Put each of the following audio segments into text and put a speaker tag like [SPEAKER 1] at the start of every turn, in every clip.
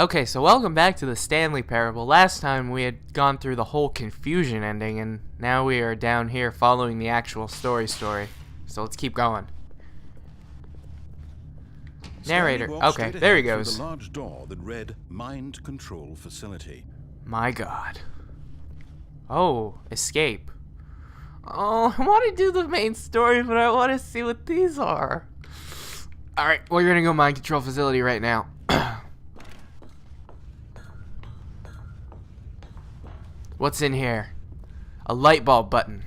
[SPEAKER 1] Okay, so welcome back to the Stanley Parable. Last time we had gone through the whole confusion ending, and now we are down here following the actual story. So let's keep going. Narrator. Okay, there he goes.
[SPEAKER 2] The large door that read "Mind Control Facility."
[SPEAKER 1] My God. Oh, escape. Oh, I want to do the main story, but I want to see what these are. Alright, we're gonna go mind control facility right now. What's in here? A light bulb button.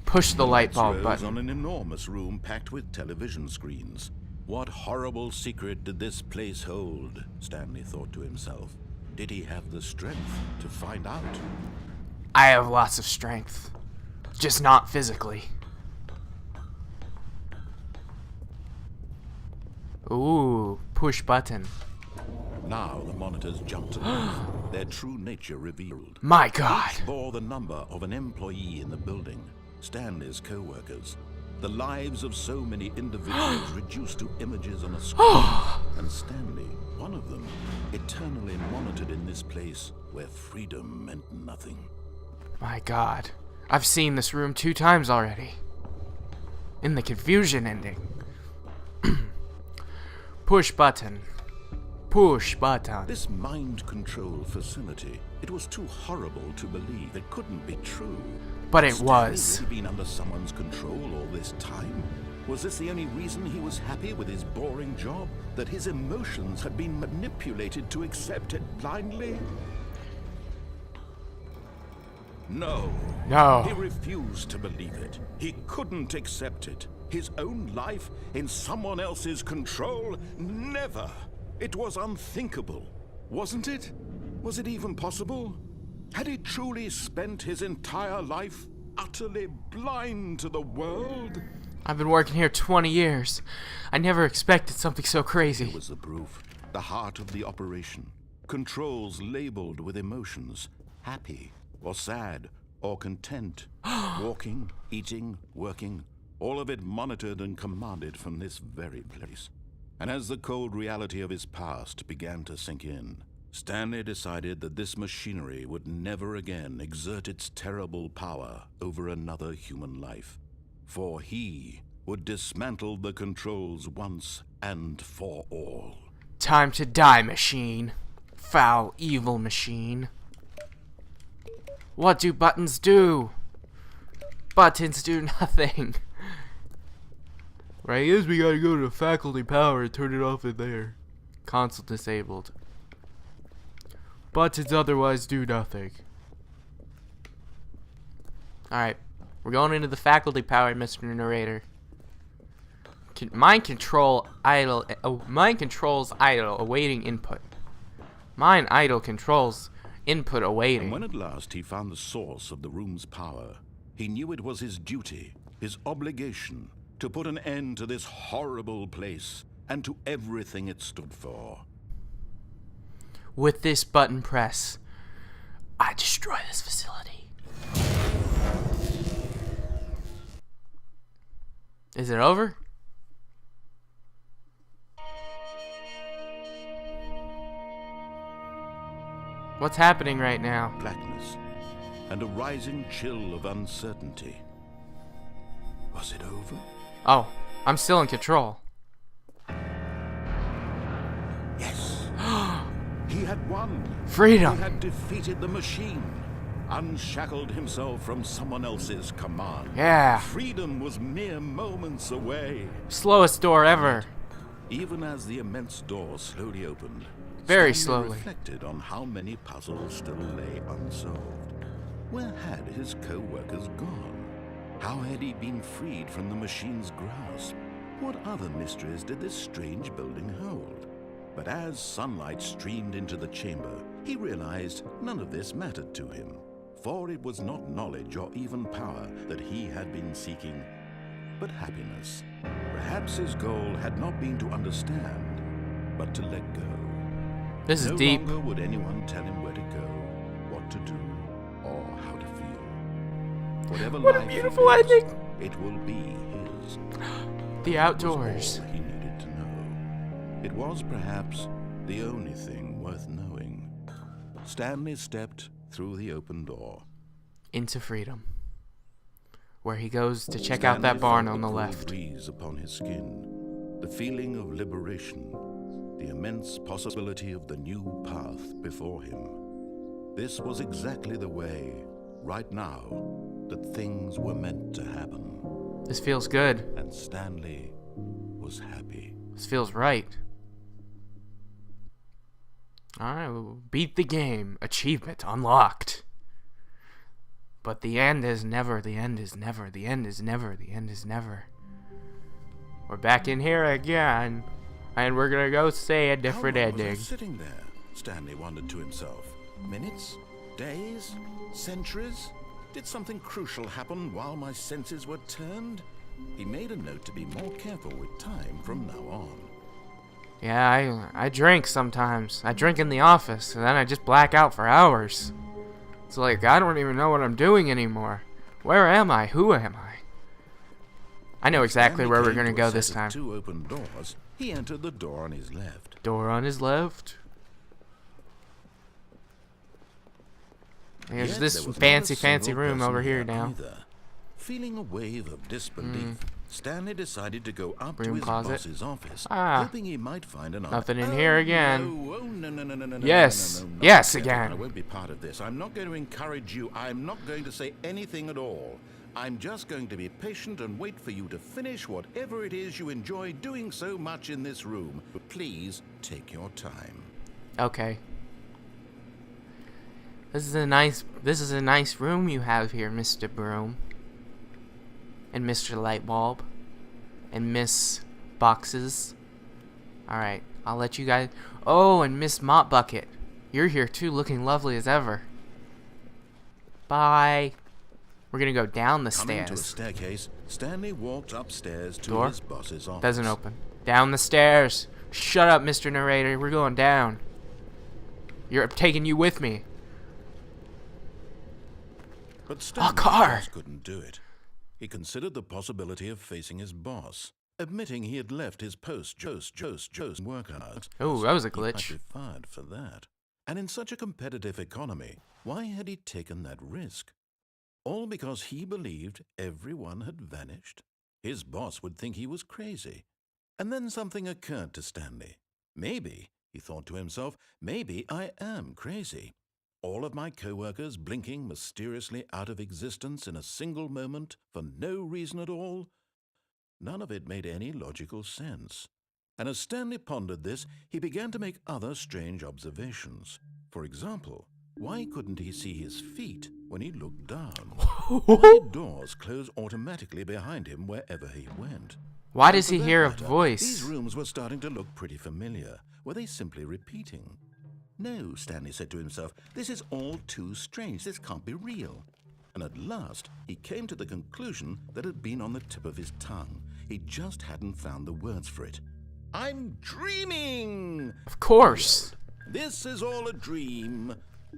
[SPEAKER 1] Push the light bulb button.
[SPEAKER 2] On an enormous room packed with television screens. What horrible secret did this place hold? Stanley thought to himself. Did he have the strength to find out?
[SPEAKER 1] I have lots of strength. Just not physically. Ooh, push button.
[SPEAKER 2] Now the monitors jumped to life, their true nature revealed.
[SPEAKER 1] My God.
[SPEAKER 2] Each bore the number of an employee in the building, Stanley's co-workers. The lives of so many individuals reduced to images on a screen. And Stanley, one of them, eternally monitored in this place where freedom meant nothing.
[SPEAKER 1] My God. I've seen this room 2 times already. In the confusion ending. Push button. Push button.
[SPEAKER 2] This mind control facility, it was too horrible to believe. It couldn't be true.
[SPEAKER 1] But it
[SPEAKER 2] Stanley
[SPEAKER 1] was.
[SPEAKER 2] Really been under someone's control all this time? Was this the only reason he was happy with his boring job? That his emotions had been manipulated to accept it blindly? No.
[SPEAKER 1] No.
[SPEAKER 2] He refused to believe it. He couldn't accept it. His own life in someone else's control? Never. It was unthinkable, wasn't it? Was it even possible? Had he truly spent his entire life utterly blind to the world?
[SPEAKER 1] I've been working here 20 years. I never expected something so crazy.
[SPEAKER 2] It was the proof, the heart of the operation. Controls labeled with emotions, happy or sad or content. Walking, eating, working, all of it monitored and commanded from this very place. And as the cold reality of his past began to sink in, Stanley decided that this machinery would never again exert its terrible power over another human life. For he would dismantle the controls once and for all.
[SPEAKER 1] Time to die, machine. Foul, evil machine. What do buttons do? Buttons do nothing. Right, I guess we gotta go to the faculty power and turn it off in there. Console disabled. Buttons otherwise do nothing. Alright, we're going into the faculty power, Mr. Narrator. Mind controls idle, awaiting input. Mind idle controls input awaiting.
[SPEAKER 2] And when at last he found the source of the room's power, he knew it was his duty, his obligation, to put an end to this horrible place and to everything it stood for.
[SPEAKER 1] With this button press, I destroy this facility. Is it over? What's happening right now?
[SPEAKER 2] Blackness and a rising chill of uncertainty. Was it over?
[SPEAKER 1] Oh, I'm still in control.
[SPEAKER 2] Yes. He had won.
[SPEAKER 1] Freedom.
[SPEAKER 2] He had defeated the machine, unshackled himself from someone else's command.
[SPEAKER 1] Yeah.
[SPEAKER 2] Freedom was mere moments away.
[SPEAKER 1] Slowest door ever.
[SPEAKER 2] Even as the immense door slowly opened,
[SPEAKER 1] Very
[SPEAKER 2] Stanley
[SPEAKER 1] slowly.
[SPEAKER 2] reflected on how many puzzles still lay unsolved. Where had his co-workers gone? How had he been freed from the machine's grasp? What other mysteries did this strange building hold? But as sunlight streamed into the chamber, he realized none of this mattered to him, for it was not knowledge or even power that he had been seeking, but happiness. Perhaps his goal had not been to understand, but to let go.
[SPEAKER 1] This is
[SPEAKER 2] No
[SPEAKER 1] deep.
[SPEAKER 2] longer would anyone tell him where to go, what to do, or how to feel. Whatever
[SPEAKER 1] What a
[SPEAKER 2] life he
[SPEAKER 1] beautiful
[SPEAKER 2] lives,
[SPEAKER 1] ending.
[SPEAKER 2] it will be his.
[SPEAKER 1] The outdoors.
[SPEAKER 2] All he needed to know. It was perhaps the only thing worth knowing. Stanley stepped through the open door.
[SPEAKER 1] Into freedom. Where he goes to check
[SPEAKER 2] Stanley
[SPEAKER 1] out that barn
[SPEAKER 2] felt
[SPEAKER 1] on the
[SPEAKER 2] cool
[SPEAKER 1] left.
[SPEAKER 2] breeze upon his skin, the feeling of liberation, the immense possibility of the new path before him. This was exactly the way, right now, that things were meant to happen.
[SPEAKER 1] This feels good.
[SPEAKER 2] And Stanley was happy.
[SPEAKER 1] This feels right. Alright, we'll beat the game. Achievement unlocked. But the end is never, the end is never, the end is never, the end is never. We're back in here again. And we're gonna go say a different
[SPEAKER 2] How long was I
[SPEAKER 1] ending.
[SPEAKER 2] sitting there? Stanley wondered to himself. Minutes? Days? Centuries? Did something crucial happen while my senses were turned? He made a note to be more careful with time from now on.
[SPEAKER 1] Yeah, I drink sometimes. I drink in the office, and then I just black out for hours. It's like, I don't even know what I'm doing anymore. Where am I? Who am I? I know exactly
[SPEAKER 2] Stanley
[SPEAKER 1] where we're
[SPEAKER 2] came
[SPEAKER 1] gonna
[SPEAKER 2] to a
[SPEAKER 1] go
[SPEAKER 2] set
[SPEAKER 1] this
[SPEAKER 2] of
[SPEAKER 1] time.
[SPEAKER 2] 2 open doors. He entered the door on his left.
[SPEAKER 1] Door on his left. There's
[SPEAKER 2] Yet
[SPEAKER 1] this
[SPEAKER 2] there was not a
[SPEAKER 1] fancy
[SPEAKER 2] single
[SPEAKER 1] room
[SPEAKER 2] person
[SPEAKER 1] over here now.
[SPEAKER 2] either. Feeling a wave of disbelief, Stanley decided to go up to
[SPEAKER 1] Broom
[SPEAKER 2] his
[SPEAKER 1] closet.
[SPEAKER 2] boss's office,
[SPEAKER 1] Ah.
[SPEAKER 2] hoping he might find an
[SPEAKER 1] Nothing in
[SPEAKER 2] Oh,
[SPEAKER 1] here again.
[SPEAKER 2] No, oh, no,
[SPEAKER 1] Yes.
[SPEAKER 2] no,
[SPEAKER 1] Yes,
[SPEAKER 2] Kevan,
[SPEAKER 1] again.
[SPEAKER 2] I won't be part of this. I'm not going to encourage you. I'm not going to say anything at all. I'm just going to be patient and wait for you to finish whatever it is you enjoy doing so much in this room. But please take your time.
[SPEAKER 1] Okay. This is a nice room you have here, Mr. Broom. And Mr. Lightbulb. And Miss Boxes. Alright, I'll let you guys... Oh, and Miss Mop Bucket. You're here too, looking lovely as ever. Bye. We're gonna go down the
[SPEAKER 2] Coming to a
[SPEAKER 1] stairs.
[SPEAKER 2] staircase, Stanley walked upstairs to
[SPEAKER 1] Door?
[SPEAKER 2] his boss's office.
[SPEAKER 1] Doesn't open. Down the stairs. Shut up, Mr. Narrator. We're going down. I'm taking you with me.
[SPEAKER 2] But Stanley
[SPEAKER 1] car.
[SPEAKER 2] just couldn't do it. He considered the possibility of facing his boss, admitting he had left his post work hours.
[SPEAKER 1] Oh, that was a
[SPEAKER 2] He might
[SPEAKER 1] glitch.
[SPEAKER 2] be fired for that. And in such a competitive economy, why had he taken that risk? All because he believed everyone had vanished? His boss would think he was crazy. And then something occurred to Stanley. Maybe, he thought to himself, maybe I am crazy. All of my co-workers blinking mysteriously out of existence in a single moment for no reason at all? None of it made any logical sense. And as Stanley pondered this, he began to make other strange observations. For example, why couldn't he see his feet when he looked down? Why did doors close automatically behind him wherever he went?
[SPEAKER 1] Why does
[SPEAKER 2] For
[SPEAKER 1] he
[SPEAKER 2] that
[SPEAKER 1] hear a
[SPEAKER 2] matter,
[SPEAKER 1] voice?
[SPEAKER 2] These rooms were starting to look pretty familiar. Were they simply repeating? No, Stanley said to himself, this is all too strange. This can't be real. And at last, he came to the conclusion that had been on the tip of his tongue. He just hadn't found the words for it. I'm dreaming!
[SPEAKER 1] Of course.
[SPEAKER 2] This is all a dream.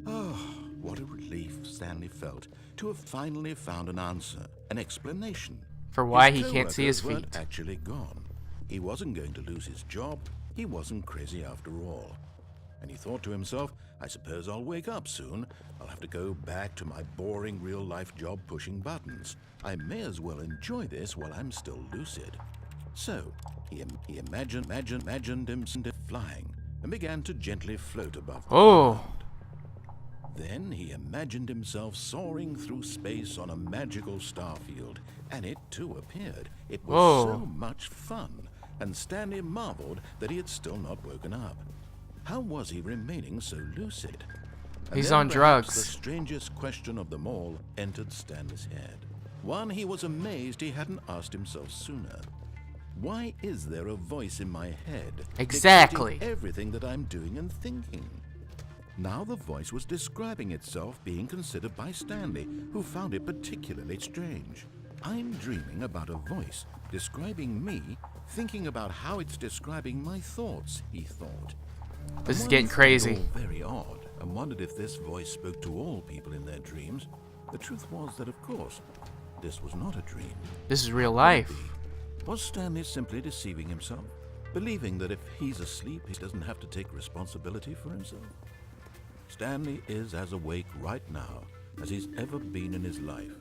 [SPEAKER 2] Oh, what a relief Stanley felt to have finally found an answer, an explanation.
[SPEAKER 1] For why
[SPEAKER 2] His
[SPEAKER 1] he can't see his
[SPEAKER 2] co-workers weren't
[SPEAKER 1] feet.
[SPEAKER 2] actually gone. He wasn't going to lose his job. He wasn't crazy after all. And he thought to himself, I suppose I'll wake up soon. I'll have to go back to my boring real-life job pushing buttons. I may as well enjoy this while I'm still lucid. So, he imagined himself flying and began to gently float above the
[SPEAKER 1] Oh.
[SPEAKER 2] ground. Then he imagined himself soaring through space on a magical starfield, and it too appeared. It was
[SPEAKER 1] Whoa.
[SPEAKER 2] so much fun, and Stanley marveled that he had still not woken up. How was he remaining so lucid? And
[SPEAKER 1] He's
[SPEAKER 2] then
[SPEAKER 1] on
[SPEAKER 2] perhaps
[SPEAKER 1] drugs.
[SPEAKER 2] The strangest question of them all entered Stanley's head. One he was amazed he hadn't asked himself sooner. Why is there a voice in my head
[SPEAKER 1] Exactly.
[SPEAKER 2] dictating everything that I'm doing and thinking? Now the voice was describing itself being considered by Stanley, who found it particularly strange. I'm dreaming about a voice describing me, thinking about how it's describing my thoughts, he thought.
[SPEAKER 1] This is
[SPEAKER 2] And
[SPEAKER 1] getting
[SPEAKER 2] while he found
[SPEAKER 1] crazy.
[SPEAKER 2] it all very odd and wondered if this voice spoke to all people in their dreams, the truth was that, of course, this was not a dream.
[SPEAKER 1] This is real life.
[SPEAKER 2] Was Stanley simply deceiving himself? believing that if he's asleep, he doesn't have to take responsibility for himself. Stanley is as awake right now as he's ever been in his life.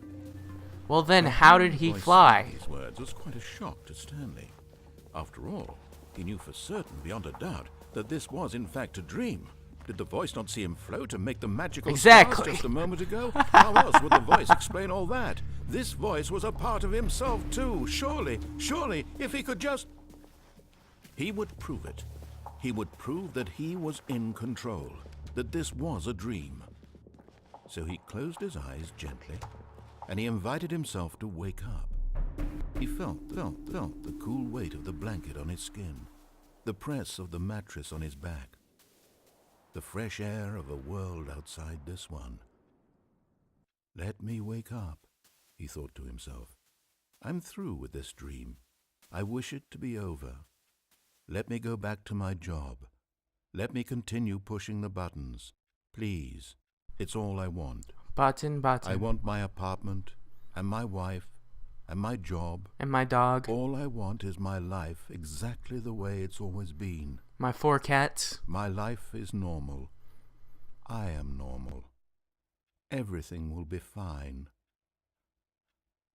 [SPEAKER 1] Well then, how did he fly?
[SPEAKER 2] These words was quite a shock to Stanley. After all, he knew for certain, beyond a doubt, that this was in fact a dream. Did the voice not see him float and make the magical stars just a moment ago? How else would the voice explain all that? This voice was a part of himself too. Surely, if he could just... He would prove it. He would prove that he was in control, that this was a dream. So he closed his eyes gently, and he invited himself to wake up. He felt the cool weight of the blanket on his skin, the press of the mattress on his back, the fresh air of a world outside this one. Let me wake up, he thought to himself. I'm through with this dream. I wish it to be over. Let me go back to my job. Let me continue pushing the buttons. Please, it's all I want.
[SPEAKER 1] Button.
[SPEAKER 2] I want my apartment, and my wife, and my job.
[SPEAKER 1] And my dog.
[SPEAKER 2] All I want is my life exactly the way it's always been.
[SPEAKER 1] My 4 cats.
[SPEAKER 2] My life is normal. I am normal. Everything will be fine.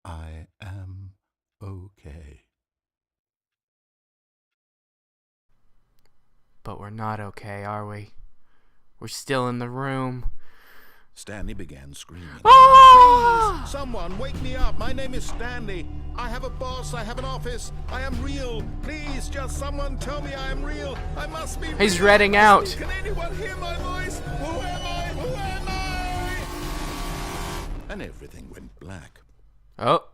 [SPEAKER 2] I am okay.
[SPEAKER 1] But we're not okay, are we? We're still in the room.
[SPEAKER 2] Stanley began screaming.
[SPEAKER 1] Ah!
[SPEAKER 2] Please, someone wake me up. My name is Stanley. I have a boss. I have an office. I am real. Please, just someone tell me I am real. I must be real.
[SPEAKER 1] He's reading out.
[SPEAKER 2] Can anyone hear my voice? Who am I? Who am I? And everything went black.
[SPEAKER 1] Oh.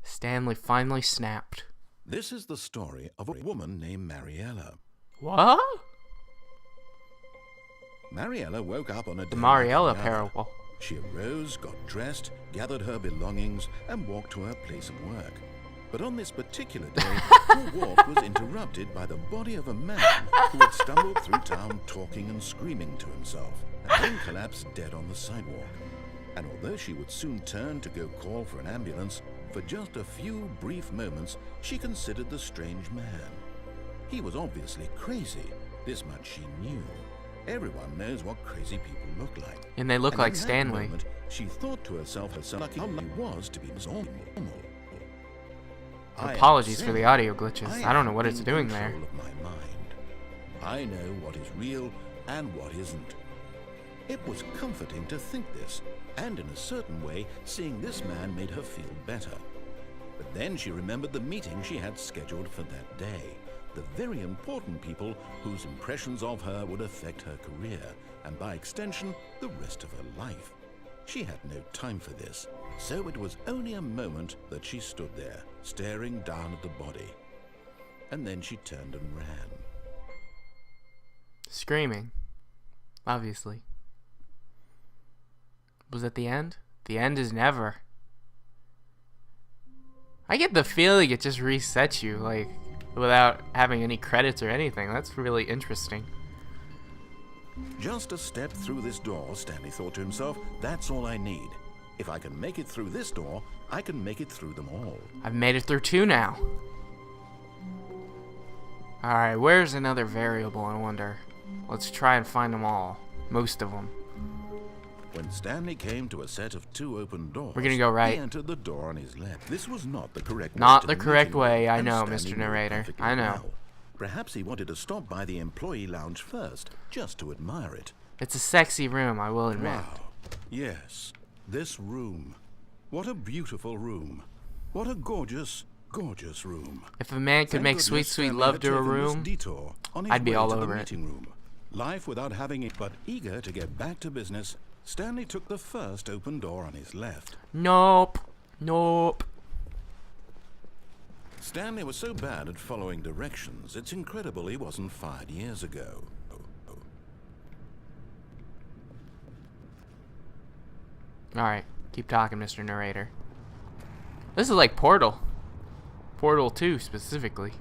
[SPEAKER 1] Stanley finally snapped.
[SPEAKER 2] This is the story of a woman named Mariella.
[SPEAKER 1] What?
[SPEAKER 2] Mariella woke up on a day.
[SPEAKER 1] The Mariella Parable.
[SPEAKER 2] She arose, got dressed, gathered her belongings, and walked to her place of work. But on this particular day, her walk was interrupted by the body of a man who had stumbled through town talking and screaming to himself, and then collapsed dead on the sidewalk. And although she would soon turn to go call for an ambulance, for just a few brief moments, she considered the strange man. He was obviously crazy. This much she knew. Everyone knows what crazy people look like.
[SPEAKER 1] And they look like Stanley.
[SPEAKER 2] Moment, she thought to herself how lucky he was to be normal.
[SPEAKER 1] Apologies for the audio glitches. I don't know what it's doing there.
[SPEAKER 2] Of my mind. I know what is real and what isn't. It was comforting to think this, and in a certain way, seeing this man made her feel better. But then she remembered the meeting she had scheduled for that day. The very important people whose impressions of her would affect her career, and by extension, the rest of her life. She had no time for this, so it was only a moment that she stood there, staring down at the body. And then she turned and ran.
[SPEAKER 1] Screaming. Obviously. Was it the end? The end is never. I get the feeling it just resets you, like, without having any credits or anything. That's really interesting.
[SPEAKER 2] Just a step through this door, Stanley thought to himself, that's all I need. If I can make it through this door, I can make it through them all.
[SPEAKER 1] I've made it through 2 now. Alright, where's another variable, I wonder? Let's try and find them all. Most of them.
[SPEAKER 2] When Stanley came to a set of 2 open doors,
[SPEAKER 1] we're gonna go right.
[SPEAKER 2] He entered the door on his left. This was not the correct way.
[SPEAKER 1] Not the correct way, I know, Mr. Narrator. I know.
[SPEAKER 2] Well. Perhaps he wanted to stop by the employee lounge first, just to admire it.
[SPEAKER 1] It's a sexy room, I will admit.
[SPEAKER 2] Wow. Yes, this room. What a beautiful room. What a gorgeous, gorgeous room.
[SPEAKER 1] If a man could make sweet, sweet love to a room, I'd be all over it.
[SPEAKER 2] Life without having it, but eager to get back to business, Stanley took the first open door on his left.
[SPEAKER 1] Nope. Nope.
[SPEAKER 2] Stanley was so bad at following directions, it's incredible he wasn't fired years ago.
[SPEAKER 1] Alright, keep talking, Mr. Narrator. This is like Portal. Portal 2, specifically.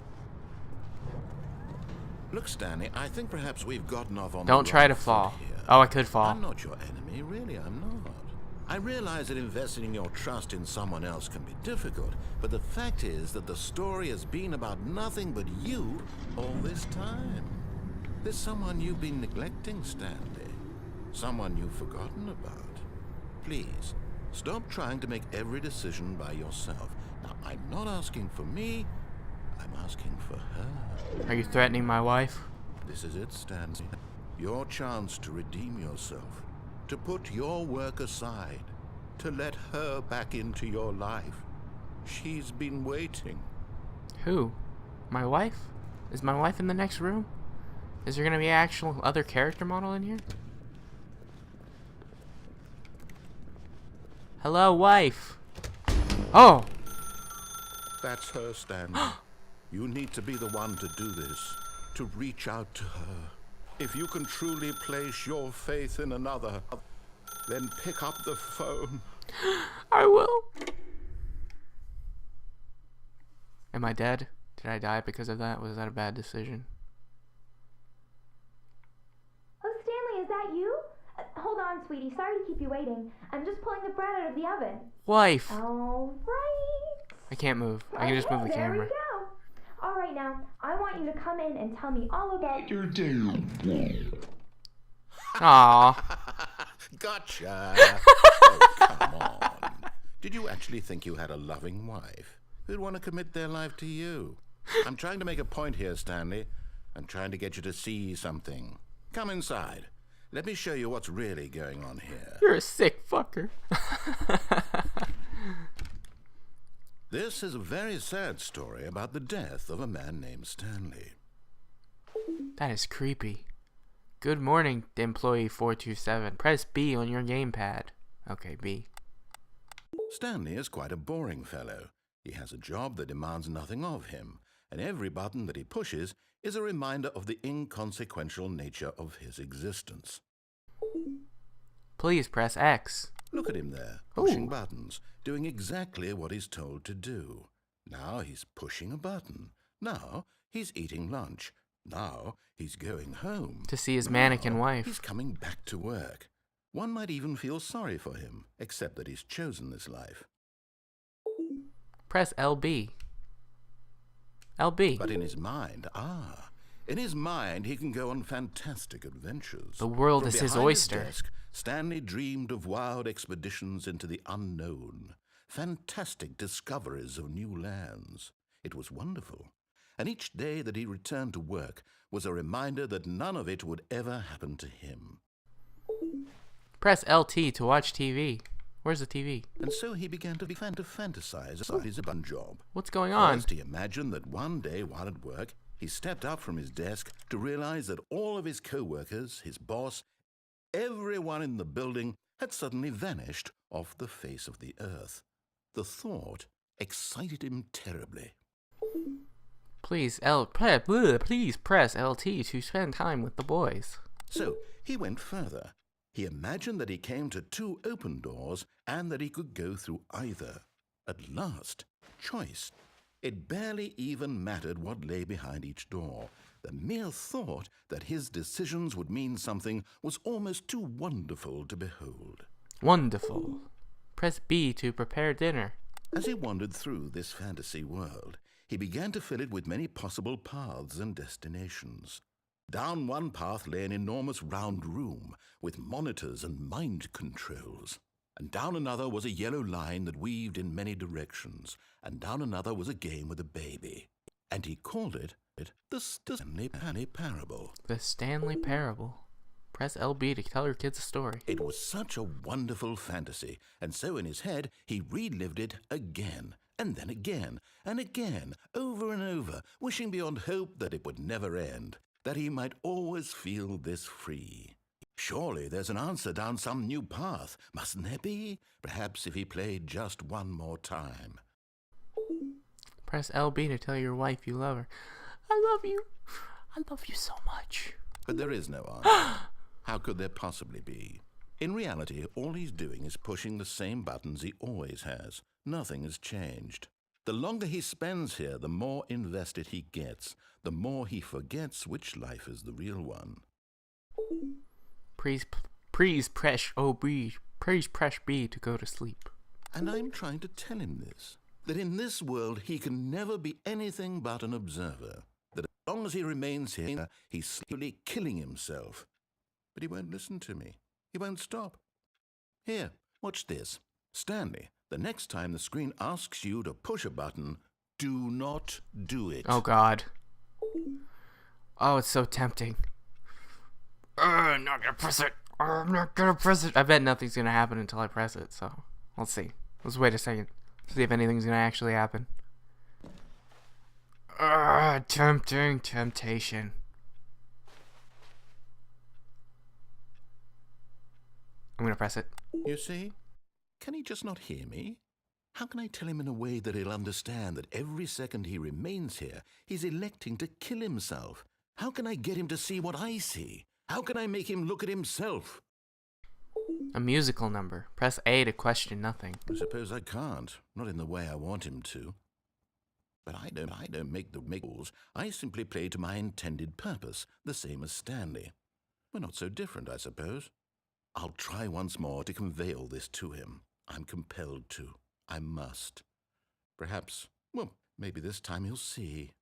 [SPEAKER 2] Look, Stanley, I think perhaps we've gotten off on
[SPEAKER 1] Don't
[SPEAKER 2] the
[SPEAKER 1] try
[SPEAKER 2] wrong
[SPEAKER 1] to fall.
[SPEAKER 2] foot here.
[SPEAKER 1] Oh, I could fall.
[SPEAKER 2] I'm not your enemy, really, I'm not. I realize that investing your trust in someone else can be difficult, but the fact is that the story has been about nothing but you all this time. There's someone you've been neglecting, Stanley. Someone you've forgotten about. Please, stop trying to make every decision by yourself. Now, I'm not asking for me, I'm asking for her.
[SPEAKER 1] Are you threatening my wife?
[SPEAKER 2] This is it, Stanley. Your chance to redeem yourself. To put your work aside. To let her back into your life. She's been waiting.
[SPEAKER 1] Who? My wife? Is my wife in the next room? Is there gonna be an actual other character model in here? Hello, wife. Oh!
[SPEAKER 2] That's her, Stanley. You need to be the one to do this. To reach out to her. If you can truly place your faith in another, then pick up the phone.
[SPEAKER 1] I will. Am I dead? Did I die because of that? Was that a bad decision?
[SPEAKER 3] Oh, Stanley, is that you? Hold on, sweetie. Sorry to keep you waiting. I'm just pulling the bread out of the oven.
[SPEAKER 1] Wife!
[SPEAKER 3] All right.
[SPEAKER 1] I can't move. I can just move the
[SPEAKER 3] There
[SPEAKER 1] camera.
[SPEAKER 3] we go. All right, now, I want you to come in and tell me all about your day.
[SPEAKER 1] Aww.
[SPEAKER 2] Gotcha. Oh, come on. Did you actually think you had a loving wife who'd want to commit their life to you? I'm trying to make a point here, Stanley. I'm trying to get you to see something. Come inside. Let me show you what's really going on here.
[SPEAKER 1] You're a sick fucker.
[SPEAKER 2] This is a very sad story about the death of a man named Stanley.
[SPEAKER 1] That is creepy. Good morning, employee 427. Press B on your gamepad. Okay, B.
[SPEAKER 2] Stanley is quite a boring fellow. He has a job that demands nothing of him, and every button that he pushes is a reminder of the inconsequential nature of his existence.
[SPEAKER 1] Please press X.
[SPEAKER 2] Look at him there, pushing buttons, doing exactly what he's told to do. Now he's pushing a button. Now he's eating lunch. Now he's going home.
[SPEAKER 1] To see his
[SPEAKER 2] Now
[SPEAKER 1] mannequin wife.
[SPEAKER 2] He's coming back to work. One might even feel sorry for him, except that he's chosen this life.
[SPEAKER 1] Press LB. LB.
[SPEAKER 2] But in his mind, in his mind he can go on fantastic adventures.
[SPEAKER 1] The world
[SPEAKER 2] From
[SPEAKER 1] is his
[SPEAKER 2] behind
[SPEAKER 1] oyster.
[SPEAKER 2] desk, Stanley dreamed of wild expeditions into the unknown, fantastic discoveries of new lands. It was wonderful. And each day that he returned to work was a reminder that none of it would ever happen to him.
[SPEAKER 1] Press LT to watch TV. Where's the TV?
[SPEAKER 2] And so he began to fantasize about his abundant job.
[SPEAKER 1] What's going on?
[SPEAKER 2] First, he imagined that one day while at work, he stepped up from his desk to realize that all of his co-workers, his boss, everyone in the building had suddenly vanished off the face of the earth. The thought excited him terribly.
[SPEAKER 1] Please press LT to spend time with the boys.
[SPEAKER 2] So he went further. He imagined that he came to two open doors and that he could go through either. At last, choice. It barely even mattered what lay behind each door. The mere thought that his decisions would mean something was almost too wonderful to behold.
[SPEAKER 1] Wonderful. Press B to prepare dinner.
[SPEAKER 2] As he wandered through this fantasy world, he began to fill it with many possible paths and destinations. Down one path lay an enormous round room with monitors and mind controls. And down another was a yellow line that weaved in many directions. And down another was a game with a baby. And he called it the Stanley Parable.
[SPEAKER 1] The Stanley Parable. Press LB to tell your kids a story.
[SPEAKER 2] It was such a wonderful fantasy, and so in his head he relived it again, and then again, and again, over and over, wishing beyond hope that it would never end, that he might always feel this free. Surely there's an answer down some new path, mustn't there be? Perhaps if he played just one more time.
[SPEAKER 1] Press LB to tell your wife you love her. I love you. I love you so much.
[SPEAKER 2] But there is no answer. How could there possibly be? In reality, all he's doing is pushing the same buttons he always has. Nothing has changed. The longer he spends here, the more invested he gets, the more he forgets which life is the real one.
[SPEAKER 1] Please Please press B. Please press B to go to sleep.
[SPEAKER 2] And I'm trying to tell him this, that in this world he can never be anything but an observer, that as long as he remains here, he's slowly killing himself. But he won't listen to me. He won't stop. Here, watch this. Stanley, the next time the screen asks you to push a button, do not do it.
[SPEAKER 1] Oh, God. Oh, it's so tempting. I'm not gonna press it. I'm not gonna press it. I bet nothing's gonna happen until I press it, so let's see. Let's wait a second. See if anything's gonna actually happen. Temptation. I'm gonna press it.
[SPEAKER 2] You see? Can he just not hear me? How can I tell him in a way that he'll understand that every second he remains here, he's electing to kill himself? How can I get him to see what I see? How can I make him look at himself?
[SPEAKER 1] A musical number. Press A to question nothing.
[SPEAKER 2] I suppose I can't. Not in the way I want him to. But I don't make the rules. I simply play to my intended purpose, the same as Stanley. We're not so different, I suppose. I'll try once more to convey all this to him. I'm compelled to. I must. Perhaps, well, maybe this time he'll see.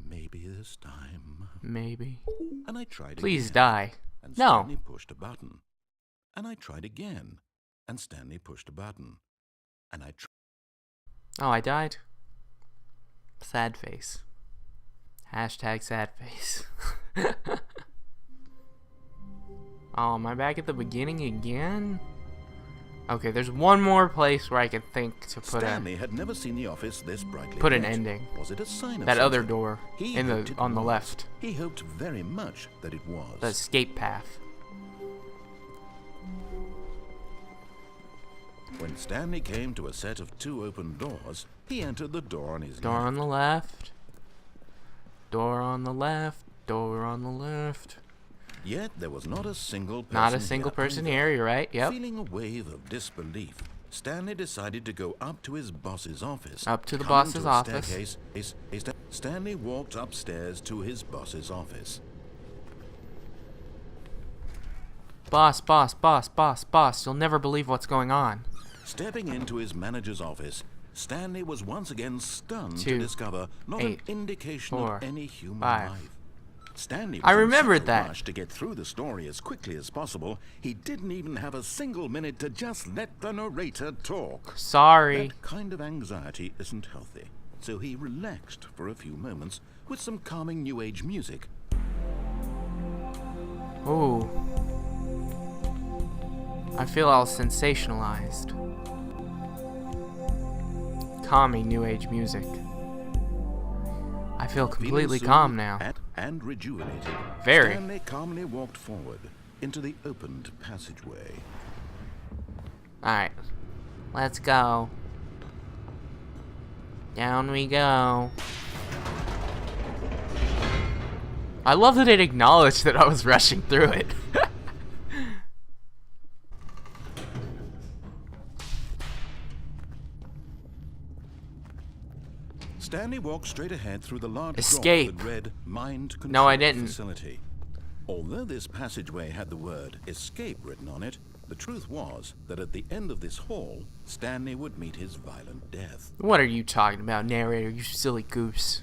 [SPEAKER 2] Maybe this time.
[SPEAKER 1] Maybe.
[SPEAKER 2] And I tried
[SPEAKER 1] Please
[SPEAKER 2] again,
[SPEAKER 1] die.
[SPEAKER 2] and
[SPEAKER 1] No.
[SPEAKER 2] Stanley pushed a button. And I tried again, and Stanley pushed a button. And I tried.
[SPEAKER 1] Oh, I died? Sad face. Hashtag sad face. Oh, am I back at the beginning again? Okay, there's one more place where I can think to put
[SPEAKER 2] Stanley had never seen the office this brightly
[SPEAKER 1] put an
[SPEAKER 2] lit.
[SPEAKER 1] ending.
[SPEAKER 2] Was it a sign of
[SPEAKER 1] That other
[SPEAKER 2] something?
[SPEAKER 1] door
[SPEAKER 2] He
[SPEAKER 1] in the
[SPEAKER 2] hoped it
[SPEAKER 1] on the
[SPEAKER 2] was.
[SPEAKER 1] left.
[SPEAKER 2] He hoped very much that it was.
[SPEAKER 1] The escape path.
[SPEAKER 2] When Stanley came to a set of 2 open doors, he entered the door on his
[SPEAKER 1] Door
[SPEAKER 2] left.
[SPEAKER 1] on the left. Door on the left. Door on the left.
[SPEAKER 2] Yet there was not a single person
[SPEAKER 1] Not a single person here, you're right. Yep.
[SPEAKER 2] Feeling a wave of disbelief, Stanley decided to go up to his boss's office.
[SPEAKER 1] Up to the
[SPEAKER 2] Coming
[SPEAKER 1] boss's
[SPEAKER 2] a
[SPEAKER 1] office.
[SPEAKER 2] staircase, Stanley walked upstairs to his boss's office.
[SPEAKER 1] Boss, boss, boss, boss, boss. You'll never believe what's going on.
[SPEAKER 2] Stepping into his manager's office, Stanley was once again stunned
[SPEAKER 1] 2,
[SPEAKER 2] to discover not
[SPEAKER 1] 8,
[SPEAKER 2] an indication
[SPEAKER 1] 4,
[SPEAKER 2] of any human
[SPEAKER 1] 5.
[SPEAKER 2] life. Stanley
[SPEAKER 1] I
[SPEAKER 2] was in
[SPEAKER 1] remembered
[SPEAKER 2] such a
[SPEAKER 1] that.
[SPEAKER 2] rush to get through the story as quickly as possible, he didn't even have a single minute to just let the narrator talk.
[SPEAKER 1] Sorry.
[SPEAKER 2] That kind of anxiety isn't healthy, so he relaxed for a few moments with some calming New Age music.
[SPEAKER 1] Ooh. I feel all sensationalized. Calming New Age music. I feel completely
[SPEAKER 2] Feeling
[SPEAKER 1] calm
[SPEAKER 2] soothed
[SPEAKER 1] now.
[SPEAKER 2] and rejuvenated,
[SPEAKER 1] Very.
[SPEAKER 2] Stanley calmly walked forward into the opened passageway.
[SPEAKER 1] Alright. Let's go. Down we go. I love that it acknowledged that I was rushing through it.
[SPEAKER 2] Stanley walked straight ahead through the large
[SPEAKER 1] Escape.
[SPEAKER 2] door that read Mind Control
[SPEAKER 1] No, I didn't.
[SPEAKER 2] Facility. Although this passageway had the word escape written on it, the truth was that at the end of this hall, Stanley would meet his violent death.
[SPEAKER 1] What are you talking about, narrator, you silly goose?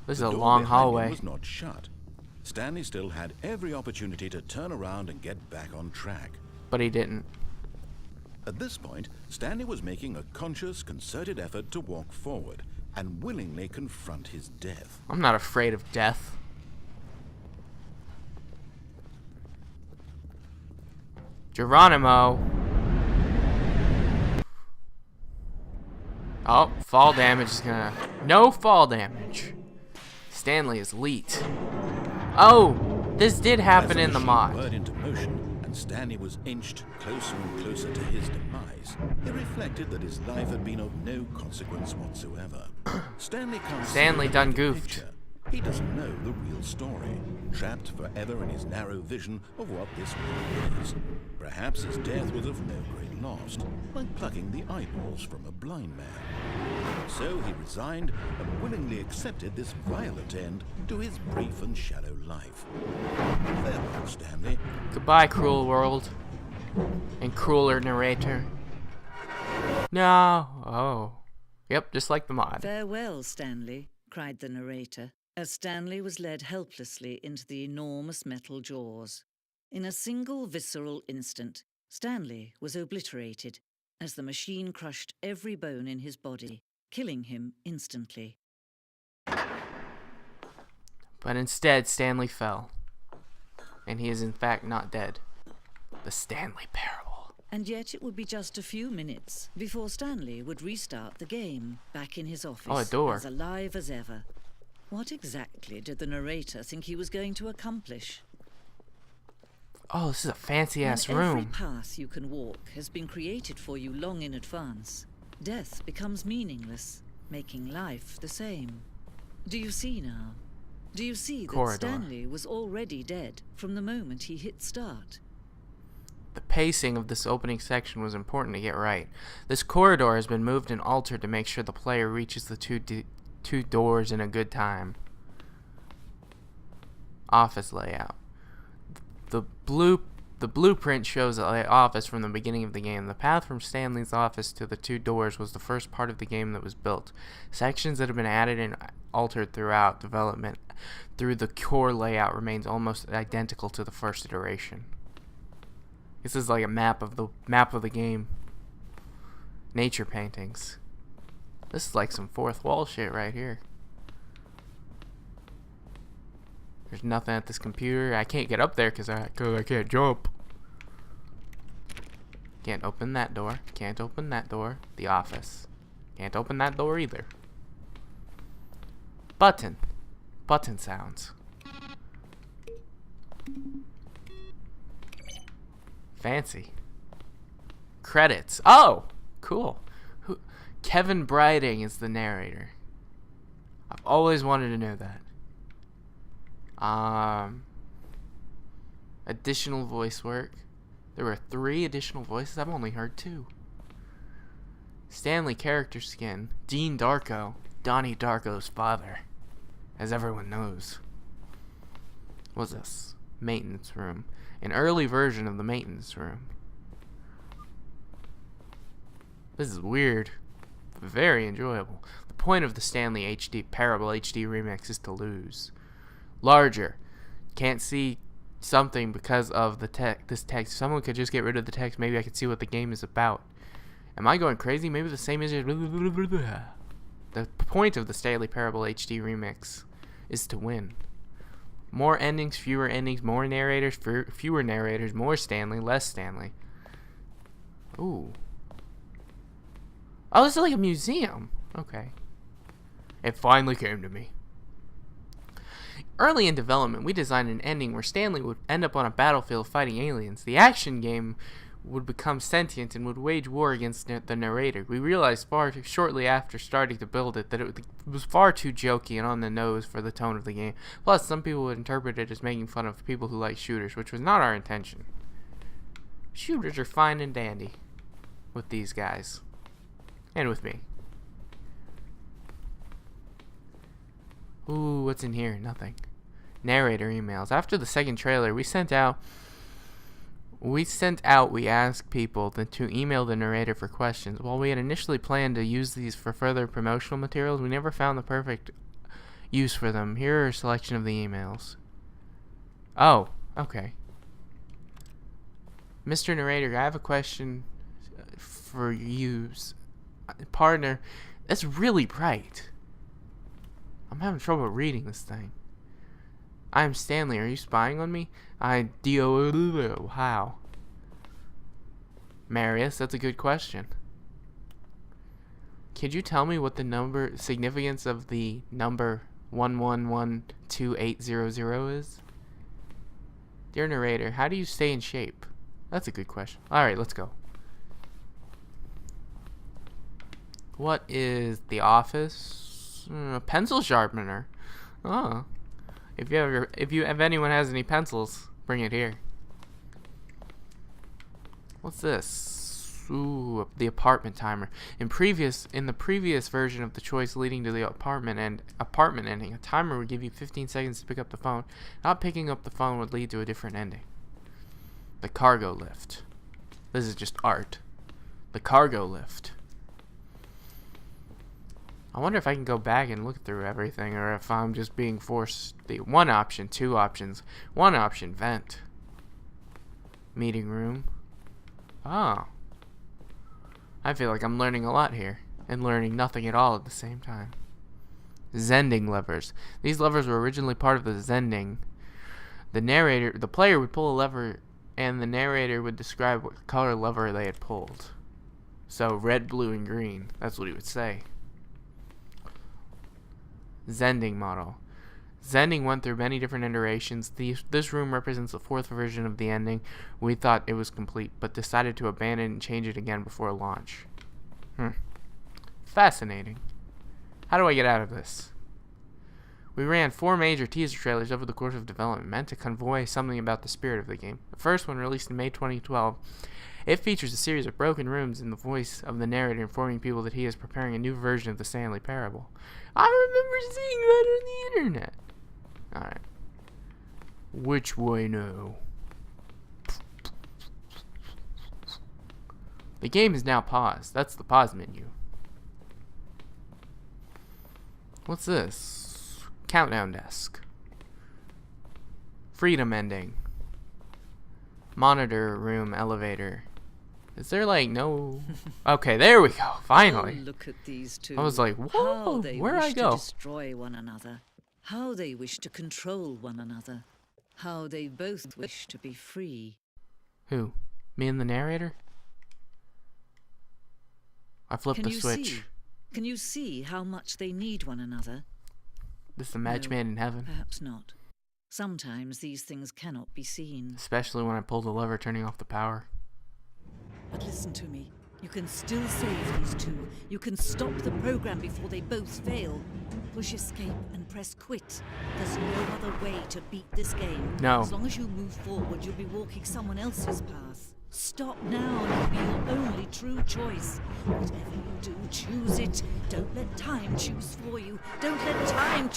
[SPEAKER 1] This is
[SPEAKER 2] The
[SPEAKER 1] a
[SPEAKER 2] door
[SPEAKER 1] long
[SPEAKER 2] behind him
[SPEAKER 1] hallway.
[SPEAKER 2] was not shut. Stanley still had every opportunity to turn around and get back on track.
[SPEAKER 1] But he didn't.
[SPEAKER 2] At this point, Stanley was making a conscious, concerted effort to walk forward and willingly confront his death.
[SPEAKER 1] I'm not afraid of death. Geronimo. Oh, fall damage is gonna... No fall damage. Stanley is elite. Oh, this did happen in the mod.
[SPEAKER 2] Whirred into motion, and Stanley was inched closer and closer to his demise. It reflected that his life had been of no consequence whatsoever. Stanley can't see
[SPEAKER 1] Stanley
[SPEAKER 2] the
[SPEAKER 1] done
[SPEAKER 2] bigger
[SPEAKER 1] goofed.
[SPEAKER 2] picture. He doesn't know the real story, trapped forever in his narrow vision of what this world is. Perhaps his death was of no great loss, like plucking the eyeballs from a blind man. So he resigned and willingly accepted this violent end to his brief and shallow life. Farewell, Stanley.
[SPEAKER 1] Goodbye, cruel world. And crueler narrator. No. Oh. Yep, just like the mod.
[SPEAKER 4] Farewell, Stanley, cried the narrator, as Stanley was led helplessly into the enormous metal jaws. In a single visceral instant, Stanley was obliterated as the machine crushed every bone in his body, killing him instantly.
[SPEAKER 1] But instead, Stanley fell. And he is in fact not dead. The Stanley Parable.
[SPEAKER 4] And yet it would be just a few minutes before Stanley would restart the game, back in his office,
[SPEAKER 1] Oh, a door.
[SPEAKER 4] as alive as ever. What exactly did the narrator think he was going to accomplish?
[SPEAKER 1] Oh, this is a fancy-ass
[SPEAKER 4] When every
[SPEAKER 1] room.
[SPEAKER 4] path you can walk has been created for you long in advance, death becomes meaningless, making life the same. Do you see now? Do you see that
[SPEAKER 1] Corridor.
[SPEAKER 4] Stanley was already dead from the moment he hit start?
[SPEAKER 1] The pacing of this opening section was important to get right. This corridor has been moved and altered to make sure the player reaches the two doors in a good time. Office layout. The blueprint shows the office from the beginning of the game. The path from Stanley's office to the two doors was the first part of the game that was built. Sections that have been added and altered throughout development through the core layout remains almost identical to the first iteration. This is like a map of the game. Nature paintings. This is like some fourth wall shit right here. There's nothing at this computer. I can't get up there because I can't jump. Can't open that door. Can't open that door. The office. Can't open that door either. Button. Button sounds. Fancy. Credits. Oh! Cool. Kevan Brighting is the narrator. I've always wanted to know that. Additional voice work. There were 3 additional voices. I've only heard 2. Stanley character skin. Dean Darko. Donnie Darko's father. As everyone knows. What's this? Maintenance room. An early version of the maintenance room. This is weird. Very enjoyable. The point of the Stanley Parable HD remix is to lose. Larger. Can't see something because of the this text. If someone could just get rid of the text, maybe I could see what the game is about. Am I going crazy? Maybe the same as the point of the Stanley Parable HD remix is to win. More endings, fewer endings, more narrators, fewer narrators, more Stanley, less Stanley. Ooh. Oh, this is like a museum. Okay. It finally came to me. Early in development, we designed an ending where Stanley would end up on a battlefield fighting aliens. The action game would become sentient and would wage war against the narrator. We realized shortly after starting to build it that it was far too jokey and on the nose for the tone of the game. Plus, some people would interpret it as making fun of people who like shooters, which was not our intention. Shooters are fine and dandy with these guys. And with me. Ooh, what's in here? Nothing. Narrator emails. After the second trailer, we asked people to email the narrator for questions. While we had initially planned to use these for further promotional materials, we never found the perfect use for them. Here are a selection of the emails. Oh, okay. Mr. Narrator, I have a question for you. Partner, that's really bright. I'm having trouble reading this thing. I'm Stanley. Are you spying on me? How? Marius, that's a good question. Could you tell me what the significance of the number 1112800 is? Dear narrator, how do you stay in shape? That's a good question. Alright, let's go. What is the office? A pencil sharpener. Oh. If anyone has any pencils, bring it here. What's this? Ooh, the apartment timer. In the previous version of the choice leading to the apartment ending, a timer would give you 15 seconds to pick up the phone. Not picking up the phone would lead to a different ending. The cargo lift. This is just art. The cargo lift. I wonder if I can go back and look through everything, or if I'm just being forced. The one option, two options. One option, vent. Meeting room. Oh. I feel like I'm learning a lot here, and learning nothing at all at the same time. Zending levers. These levers were originally part of the zending. The player would pull a lever, and the narrator would describe what color lever they had pulled. So, red, blue, and green. That's what he would say. Zending model. Zending went through many different iterations. This room represents the fourth version of the ending. We thought it was complete, but decided to abandon and change it again before launch. Fascinating. How do I get out of this? We ran 4 major teaser trailers over the course of development, meant to convey something about the spirit of the game. The first one, released in May 2012, it features a series of broken rooms in the voice of the narrator informing people that he is preparing a new version of the Stanley Parable. I remember seeing that on the internet. Alright. Which way now? The game is now paused. That's the pause menu. What's this? Countdown desk. Freedom ending. Monitor room elevator. Is there like no... Okay, there we go. Finally.
[SPEAKER 4] Oh, look at these two.
[SPEAKER 1] I was like, whoa, where'd I go?
[SPEAKER 4] To destroy one another. How they wish to control one another. How they both wish to be free.
[SPEAKER 1] Who? Me and the narrator? I flipped the switch.
[SPEAKER 4] Can you see how much they need one another?
[SPEAKER 1] This is the match made in heaven.
[SPEAKER 4] Perhaps not. Sometimes these things cannot be seen.
[SPEAKER 1] Especially when I pull the lever turning off the power.
[SPEAKER 4] But listen to me. You can still save these two. You can stop the program before they both fail. Push escape and press quit. There's no other way to beat this game.
[SPEAKER 1] No.
[SPEAKER 4] As long as you move forward, you'll be walking someone else's path. Stop now and it'll be your only true choice. Whatever you do, choose it. Don't let time choose for you. Don't let time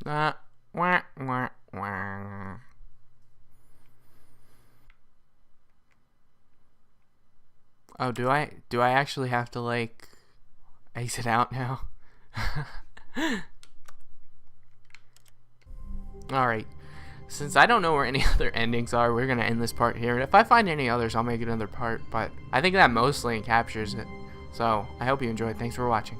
[SPEAKER 1] Wah, wah, wah. Oh, do I actually have to, like, exit out now? Alright. Since I don't know where any other endings are, we're going to end this part here. And if I find any others, I'll make another part. But I think that mostly captures it. So, I hope you enjoyed. Thanks for watching.